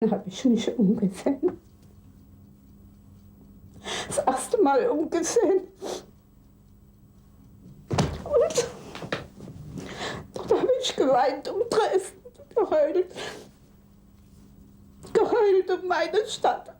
Habe ich mich umgesehen. Das erste Mal umgesehen. Und dort habe ich geweint um Dresden, geheult. Geheult um meine Stadt.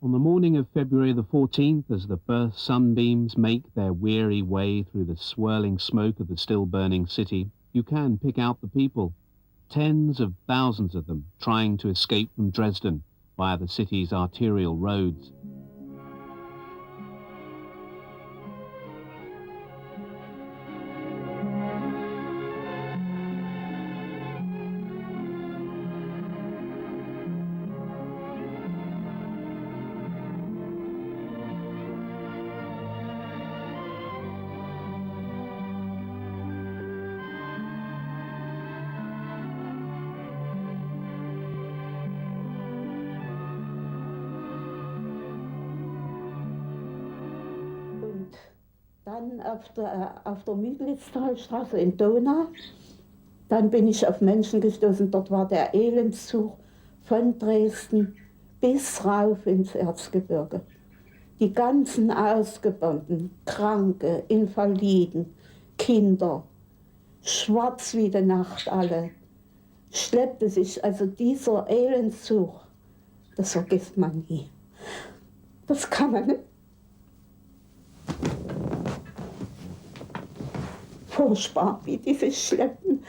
On the morning of February the 14th, as the first sunbeams make their weary way through the swirling smoke of the still-burning city, you can pick out the people. Tens of thousands of them trying to escape from Dresden via the city's arterial roads. Dann auf der Müglitztalstraße in Donau, dann bin ich auf Menschen gestoßen, dort war der Elendszug von Dresden bis rauf ins Erzgebirge. Die ganzen Ausgebombten, Kranke, Invaliden, Kinder, schwarz wie die Nacht alle, schleppte sich, also dieser Elendszug, das vergisst man nie. Das kann man nicht. Furchtbar, wie die sich schleppen.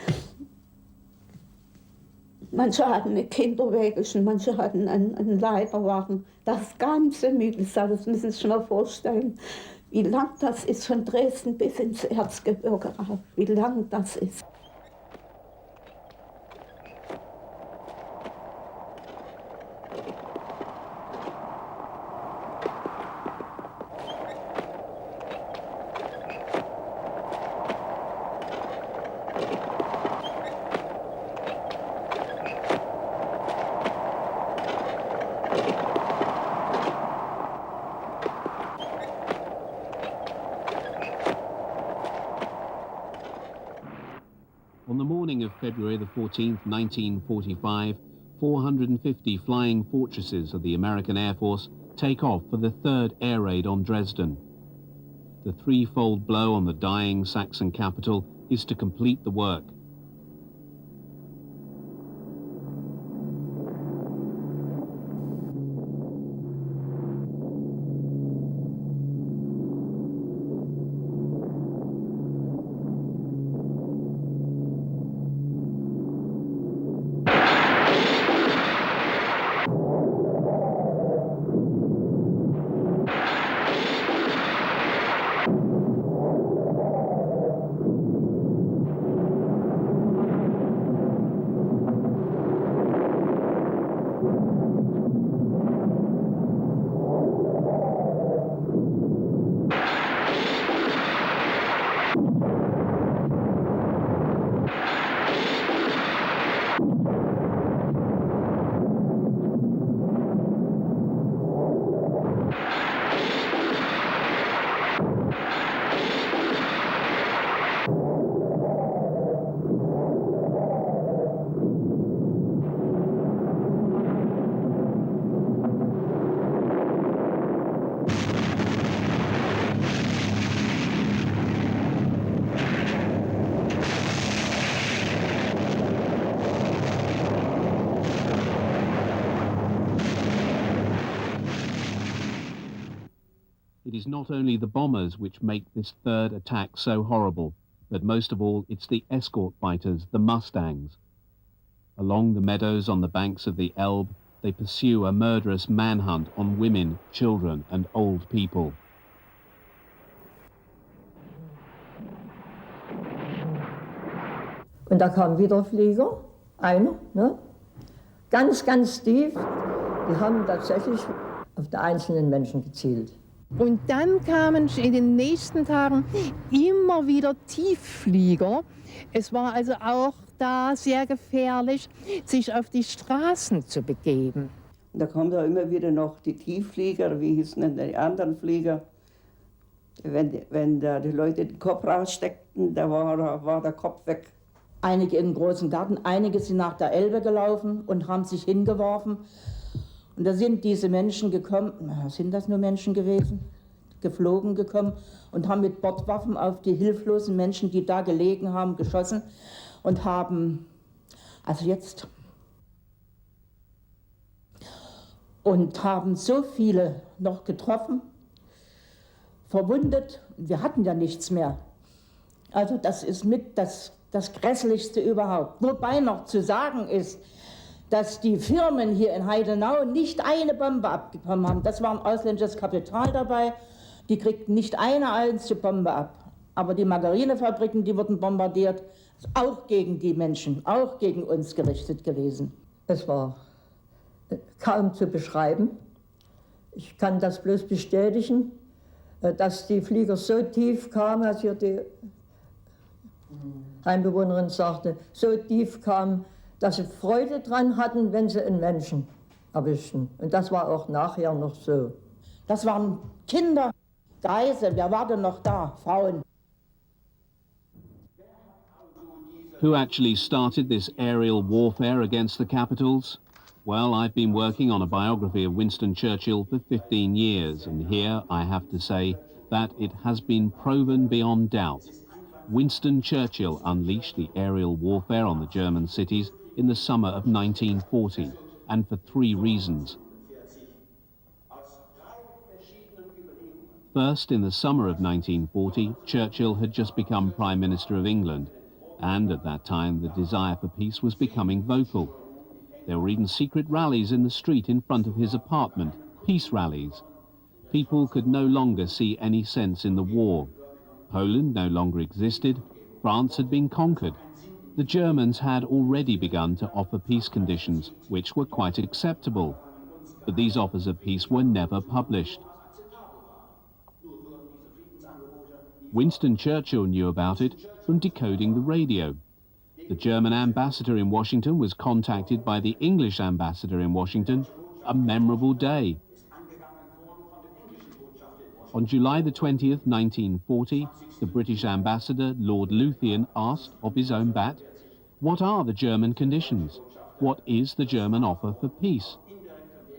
Manche hatten eine Kinderwägelchen, manche hatten einen Leiterwagen. Das ganze Müglitztal, das müssen Sie sich mal vorstellen, wie lang das ist von Dresden bis ins Erzgebirge rauf, wie lang das ist. On the morning of February the 14th, 1945, 450 flying fortresses of the American Air Force take off for the third air raid on Dresden. The threefold blow on the dying Saxon capital is to complete the work. It is not only the bombers which make this third attack so horrible, but most of all it's the escort fighters, the Mustangs. Along the meadows on the banks of the Elbe, they pursue a murderous manhunt on women, children and old people. Und da kam wieder ein Flieger, einer, ne? ganz, ganz tief. Die haben tatsächlich auf die einzelnen Menschen gezielt. Und dann kamen in den nächsten Tagen immer wieder Tiefflieger. Es war also auch da sehr gefährlich, sich auf die Straßen zu begeben. Und da kamen da immer wieder noch die Tiefflieger, wie hießen denn die anderen Flieger? Wenn da die Leute den Kopf raussteckten, da war der Kopf weg. Einige im großen Garten, einige sind nach der Elbe gelaufen und haben sich hingeworfen. Und da sind diese Menschen gekommen, sind das nur Menschen gewesen, geflogen gekommen und haben mit Bordwaffen auf die hilflosen Menschen, die da gelegen haben, geschossen und haben, haben so viele noch getroffen, verwundet. Wir hatten ja nichts mehr. Also das ist mit das Grässlichste überhaupt. Wobei noch zu sagen ist, dass die Firmen hier in Heidenau nicht eine Bombe abbekommen haben. Das war ein ausländisches Kapital dabei. Die kriegten nicht eine einzige Bombe ab. Aber die Margarinefabriken, die wurden bombardiert, ist auch gegen die Menschen, auch gegen uns gerichtet gewesen. Es war kaum zu beschreiben. Ich kann das bloß bestätigen, dass die Flieger so tief kamen, als hier die Heimbewohnerin sagte, so tief kamen, dass sie Freude dran hatten, wenn sie einen Menschen erwischten. Und das war auch nachher noch so. Das waren Kinder, Geisel, wer war denn noch da? Frauen. Who actually started this aerial warfare against the capitals? Well, I've been working on a biography of Winston Churchill for 15 years, and here I have to say that it has been proven beyond doubt. Winston Churchill unleashed the aerial warfare on the German cities in the summer of 1940, and for 3 reasons. First, in the summer of 1940, Churchill had just become Prime Minister of England, and at that time the desire for peace was becoming vocal. There were even secret rallies in the street in front of his apartment, peace rallies. People could no longer see any sense in the war. Poland no longer existed, France had been conquered. The Germans had already begun to offer peace conditions, which were quite acceptable. But these offers of peace were never published. Winston Churchill knew about it from decoding the radio. The German ambassador in Washington was contacted by the English ambassador in Washington, a memorable day. On July the 20th, 1940, the British ambassador, Lord Luthien, asked of his own bat, "What are the German conditions? What is the German offer for peace?"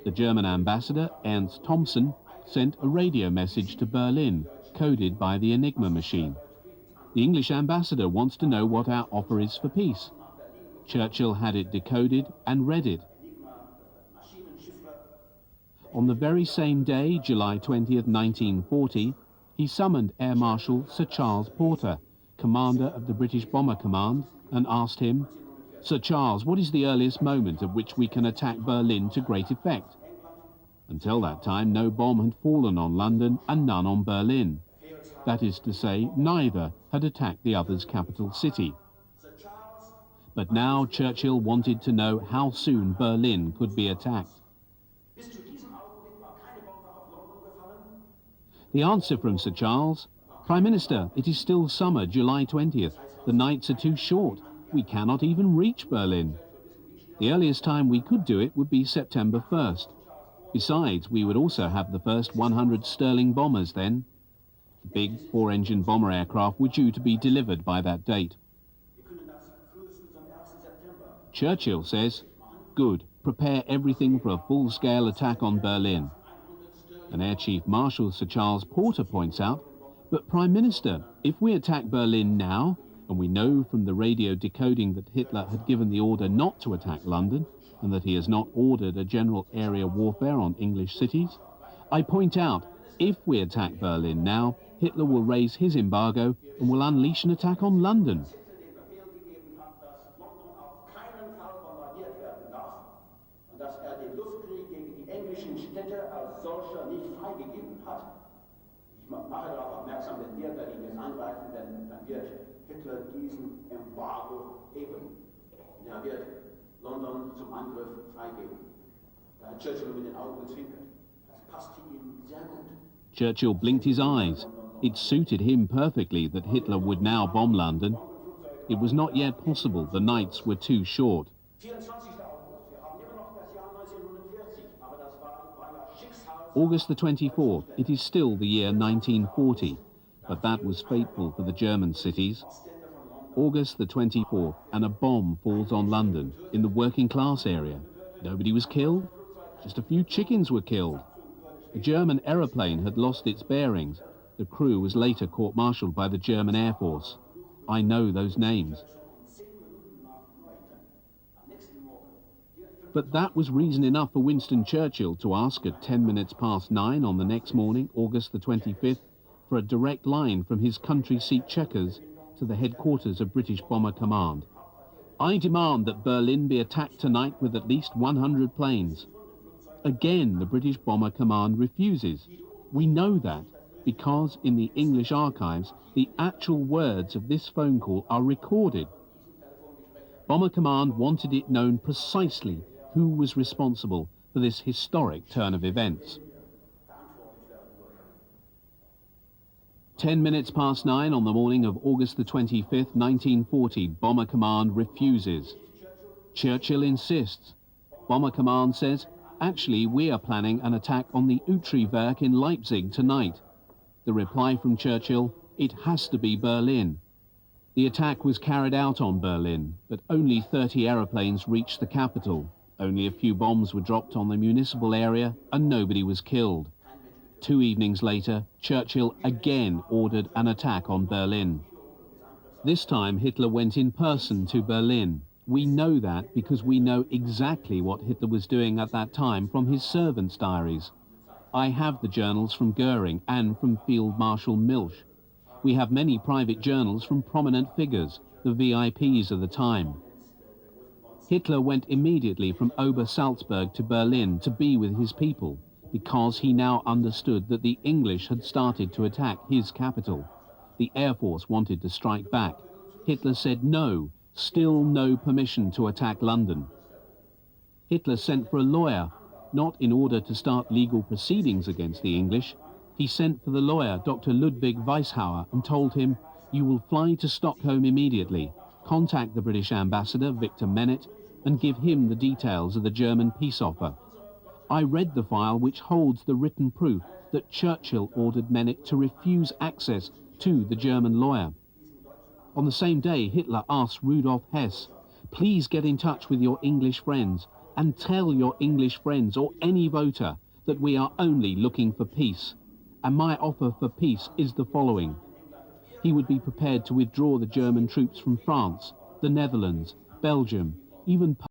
The German ambassador, Ernst Thompson, sent a radio message to Berlin, coded by the Enigma machine. The English ambassador wants to know what our offer is for peace. Churchill had it decoded and read it. On the very same day, July 20th, 1940, he summoned Air Marshal Sir Charles Porter, commander of the British Bomber Command, and asked him, "Sir Charles, what is the earliest moment at which we can attack Berlin to great effect?" Until that time, no bomb had fallen on London and none on Berlin. That is to say, neither had attacked the other's capital city. But now Churchill wanted to know how soon Berlin could be attacked. The answer from Sir Charles: "Prime Minister, it is still summer, July 20th. The nights are too short. We cannot even reach Berlin. The earliest time we could do it would be September 1st. Besides, we would also have the first 100 Sterling bombers then." The big 4-engine bomber aircraft were due to be delivered by that date. Churchill says, "Good, prepare everything for a full-scale attack on Berlin." And Air Chief Marshal Sir Charles Porter points out, "But Prime Minister, if we attack Berlin now, and we know from the radio decoding that Hitler had given the order not to attack London, and that he has not ordered a general area warfare on English cities, I point out, if we attack Berlin now, Hitler will raise his embargo and will unleash an attack on London." London zum Angriff freigeben. Da hat Churchill mit den Augen gezwinkert. Das passte ihm sehr gut. Churchill blinked his eyes. It suited him perfectly that Hitler would now bomb London. It was not yet possible, the nights were too short. 24. August, wir haben immer noch das Jahr 1949, aber das war ja Schicksal. August the 24th, it is still the year 1940, but that was fateful for the German cities. August the 24th, and a bomb falls on London, in the working class area. Nobody was killed, just a few chickens were killed. A German aeroplane had lost its bearings. The crew was later court-martialed by the German Air Force. I know those names. But that was reason enough for Winston Churchill to ask at 9:10 on the next morning, August the 25th, for a direct line from his country seat Chequers to the headquarters of British Bomber Command. I demand that Berlin be attacked tonight with at least 100 planes. Again, the British Bomber Command refuses. We know that because in the English archives, the actual words of this phone call are recorded. Bomber Command wanted it known precisely who was responsible for this historic turn of events. 9:10 on the morning of August the 25th, 1940, Bomber Command refuses. Churchill insists. Bomber Command says, actually, we are planning an attack on the Werk in Leipzig tonight. The reply from Churchill, it has to be Berlin. The attack was carried out on Berlin, but only 30 aeroplanes reached the capital. Only a few bombs were dropped on the municipal area and nobody was killed. 2 evenings later, Churchill again ordered an attack on Berlin. This time Hitler went in person to Berlin. We know that because we know exactly what Hitler was doing at that time from his servants' diaries. I have the journals from Goering and from Field Marshal Milch. We have many private journals from prominent figures, the VIPs of the time. Hitler went immediately from Ober-Salzberg to Berlin to be with his people, because he now understood that the English had started to attack his capital. The Air Force wanted to strike back. Hitler said no, still no permission to attack London. Hitler sent for a lawyer, not in order to start legal proceedings against the English. He sent for the lawyer, Dr. Ludwig Weishauer, and told him, you will fly to Stockholm immediately, contact the British ambassador, Victor Menet, and give him the details of the German peace offer. I read the file which holds the written proof that Churchill ordered Menet to refuse access to the German lawyer. On the same day, Hitler asked Rudolf Hess, please get in touch with your English friends and tell your English friends or any voter that we are only looking for peace. And my offer for peace is the following. He would be prepared to withdraw the German troops from France, the Netherlands, Belgium, even